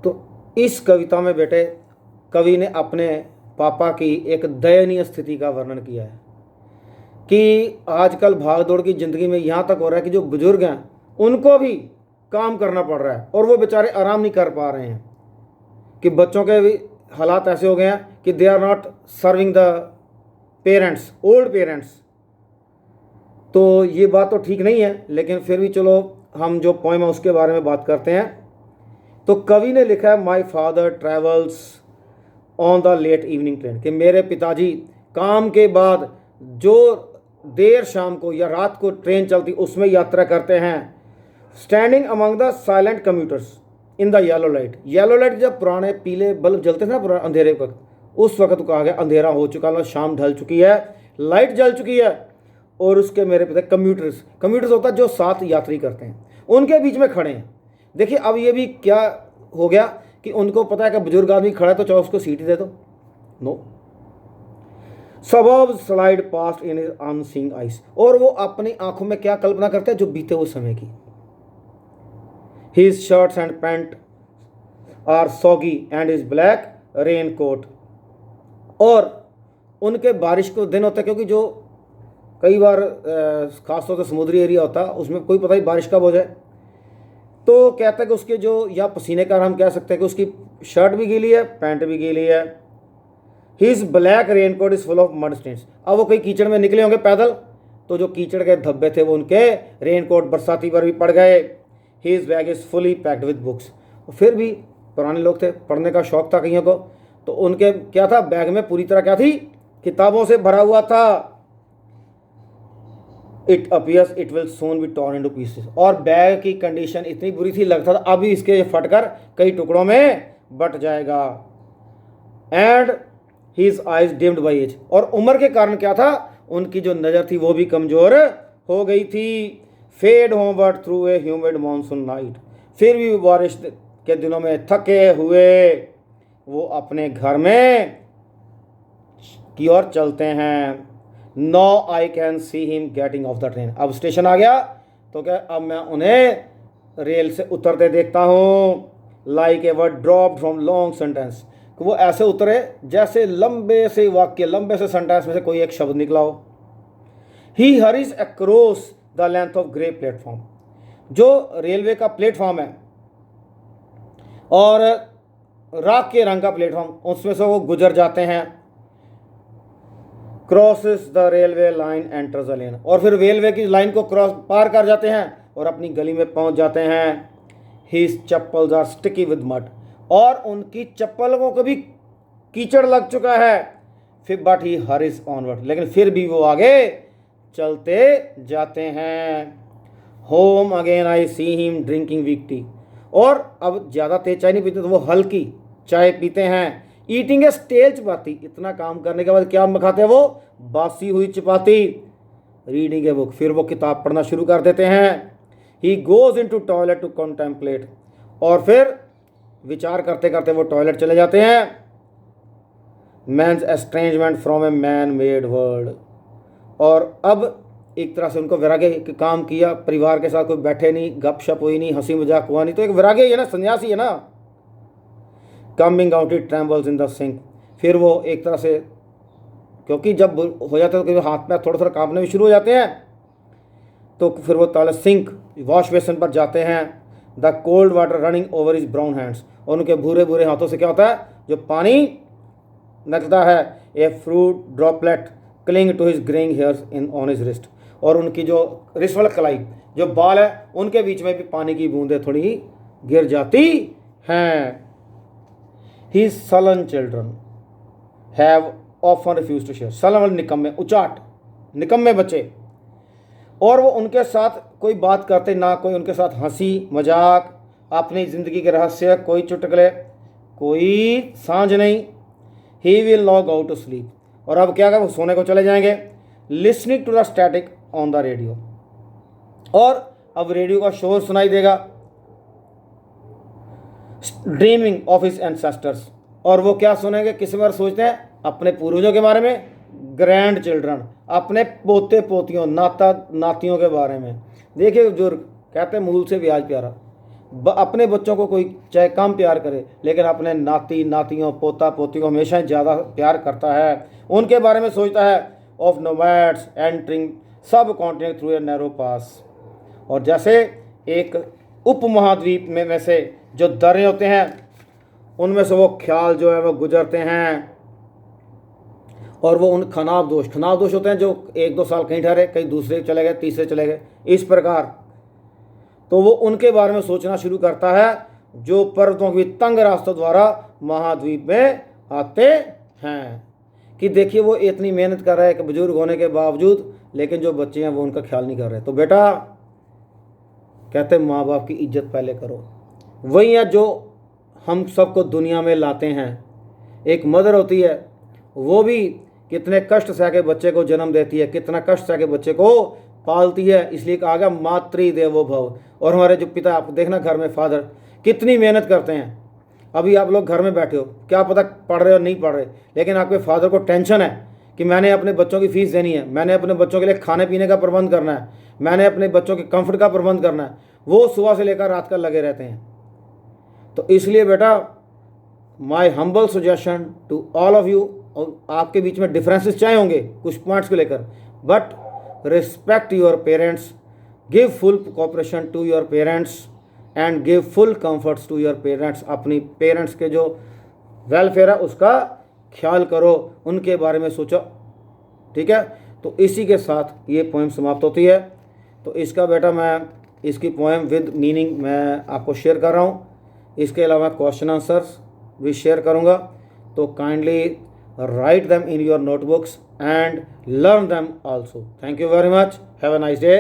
तो इस कविता में बेटे कवि ने अपने पापा की एक दयनीय स्थिति का वर्णन किया है कि आजकल भाग दौड़ की ज़िंदगी में यहाँ तक हो रहा है कि जो बुजुर्ग हैं उनको भी काम करना पड़ रहा है और वो बेचारे आराम नहीं कर पा रहे हैं, कि बच्चों के भी हालात ऐसे हो गए हैं कि they are not serving the parents, old parents. तो ये बात तो ठीक नहीं है, लेकिन फिर भी चलो हम जो पोएम है उसके बारे में बात करते हैं। तो कवि ने लिखा है my father travels on the late evening train, कि मेरे पिताजी काम के बाद जो देर शाम को या रात को ट्रेन चलती उसमें यात्रा करते हैं। Standing among the silent commuters in the yellow light, yellow light जब पुराने पीले बल्ब जलते थे ना पुराने अंधेरे वक्त, उस वक्त कहा गया अंधेरा हो चुका है, शाम ढल चुकी है, लाइट जल चुकी है। और उसके मेरे पिता कम्यूटर्स, कम्यूटर्स होता है जो साथ यात्री करते हैं, उनके बीच में खड़े हैं। देखिए अब ये भी क्या हो गया कि उनको पता है कि बुजुर्ग आदमी खड़ा है तो चाहे उसको सीट दे दो। नो, सबब स्लाइड पास्ट इन अनसीइंग आइज, और वो अपनी आंखों में क्या कल्पना करते हैं जो बीते हुए समय की। His shirts and pant are soggy and his black raincoat, और उनके बारिश को दिन होता है क्योंकि जो कई बार खासतौर से समुद्री एरिया होता है उसमें कोई पता ही बारिश कब हो जाए। तो कहता है कि उसके जो या पसीने का हम कह सकते हैं कि उसकी शर्ट भी गीली है, पैंट भी गीली है। His black raincoat is full of mud stains, अब वो कई कीचड़ में निकले होंगे पैदल, तो जो कीचड़ के धब्बे थे वो उनके रेन कोट बरसाती पर भी पड़ गए। His bag is fully packed with books, फिर भी पुराने लोग थे, पढ़ने का शौक था कईयों को, तो उनके क्या था, बैग में पूरी तरह क्या थी, किताबों से भरा हुआ था। It appears it will soon be torn into pieces, और बैग की कंडीशन इतनी बुरी थी लगता था अभी इसके फटकर कई टुकड़ों में बट जाएगा। And his eyes dimmed by age, और उम्र के कारण क्या था, उनकी जो नज़र थी वो भी कमज़ोर हो गई थी। Fade homeward through a humid monsoon night, फिर भी बारिश के दिनों में थके हुए वो अपने घर में की ओर चलते हैं। No I can see him getting off the train, अब स्टेशन आ गया तो क्या अब मैं उन्हें रेल से उतरते देखता हूँ। Like a word drop from long sentence, वो ऐसे उतरे जैसे लंबे से वाक्य, लंबे से सेंटेंस में से कोई एक शब्द निकला हो। He hurries across the length of grey platform, जो रेलवे का प्लेटफॉर्म है और राख के रंग का प्लेटफॉर्म, उसमें से वो गुजर जाते हैं। Crosses the railway line enters the lane, और फिर रेलवे की लाइन को क्रॉस पार कर जाते हैं और अपनी गली में पहुंच जाते हैं। His chappals are sticky with mud, और उनकी चप्पलों को भी कीचड़ लग चुका है। फिर बट ही हरीज ऑनवर्ड, लेकिन फिर भी वो आगे चलते जाते हैं। Home again I see him drinking weak tea, और अब ज़्यादा तेज चाय नहीं पीते तो वो हल्की चाय पीते हैं। ईटिंग ए स्टेल चपाती, इतना काम करने के बाद क्या खाते हैं वो, बासी हुई चपाती। रीडिंग ए बुक, फिर वो किताब पढ़ना शुरू कर देते हैं। He goes into toilet to contemplate, और फिर विचार करते करते वो टॉयलेट चले जाते हैं। Man's estrangement from a man made world, और अब एक तरह से उनको वैराग्य, काम किया परिवार के साथ, कोई बैठे नहीं, गपशप हुई नहीं, हंसी मजाक हुआ नहीं, तो एक वैराग्य है ना, सन्यासी है ना। Coming out it trembles in the sink, फिर वो एक तरह से, क्योंकि जब हो जाता है तो हाथ में थोड़ा थोड़ा कांपने भी शुरू हो जाते हैं, तो फिर वो ताले सिंक वॉश बेसन पर जाते हैं। The cold water running over his brown hands, और उनके भूरे भूरे हाथों से क्या होता है, जो पानी निकलता है। A fruit droplet cling to his greying hairs in on his wrist, और उनकी जो रिस्ट वाला कलाई, जो बाल है उनके बीच में भी पानी की बूंदें थोड़ी गिर जाती हैं। His sullen children have often refused to share, sullen निकम्मे, उचाट निकम्मे बच्चे, और वो उनके साथ कोई बात करते ना, कोई उनके साथ हंसी मजाक, अपनी ज़िंदगी के रहस्य, कोई चुटकुले, कोई सांझ नहीं। He will now go to sleep, और अब क्या करें, वो सोने को चले जाएंगे। Listening to the static on the radio, और अब रेडियो का शोर सुनाई देगा। ड्रीमिंग ऑफ हिज एंसेस्टर्स, और वो क्या सुनेंगे, किस बार सोचते हैं, अपने पूर्वजों के बारे में। ग्रैंड चिल्ड्रन, अपने पोते पोतियों नाता नातियों के बारे में। देखिए बुजुर्ग कहते हैं मूल से ब्याज प्यारा, अपने बच्चों को कोई चाहे कम प्यार करे, लेकिन अपने नाती नातियों पोता पोतियों को हमेशा ज़्यादा प्यार करता है, उनके बारे में सोचता है। ऑफ नोमैड्स एंटरिंग सब कॉन्टिनेंट थ्रू ए नैरो पास। और जैसे एक उपमहाद्वीप में से जो दर्रे होते हैं, उनमें से वो ख्याल जो है वो गुजरते हैं, और वो उन खनाब दोष होते हैं जो 1-2 साल कहीं ठहरे, कहीं दूसरे चले गए, तीसरे चले गए, इस प्रकार। तो वो उनके बारे में सोचना शुरू करता है जो पर्वतों की तंग रास्तों द्वारा महाद्वीप में आते हैं। कि देखिए वो इतनी मेहनत कर रहा है कि बुजुर्ग होने के बावजूद, लेकिन जो बच्चे हैं वो उनका ख्याल नहीं कर रहे। तो बेटा कहते हैं माँ बाप की इज्जत पहले करो। वही है जो हम सबको दुनिया में लाते हैं। एक मदर होती है, वो भी कितने कष्ट सह के बच्चे को जन्म देती है, कितना कष्ट सह के बच्चे को पालती है। इसलिए कहा गया मातृ देवो भव। और हमारे जो पिता, आप देखना घर में फादर कितनी मेहनत करते हैं। अभी आप लोग घर में बैठे हो, क्या पता पढ़ रहे हो नहीं पढ़ रहे, लेकिन आपके फादर को टेंशन है कि मैंने अपने बच्चों की फीस देनी है, मैंने अपने बच्चों के लिए खाने पीने का प्रबंध करना है, मैंने अपने बच्चों के कंफर्ट का प्रबंध करना है। वो सुबह से लेकर रात तक लगे रहते हैं। तो इसलिए बेटा my humble suggestion to all of you, और आपके बीच में डिफरेंसेस चाहे होंगे कुछ पॉइंट्स को लेकर, but respect your parents, give full cooperation to your parents and give full comforts to your parents. अपनी पेरेंट्स के जो वेलफेयर है उसका ख्याल करो, उनके बारे में सोचो। ठीक है, तो इसी के साथ ये पोएम समाप्त होती है। तो इसका बेटा मैं इसकी पोएम विद मीनिंग मैं आपको शेयर कर रहा हूँ। इसके अलावा क्वेश्चन आंसर्स भी शेयर करूँगा। तो kindly write them in your notebooks and learn them also. Thank you very much. Have a nice day.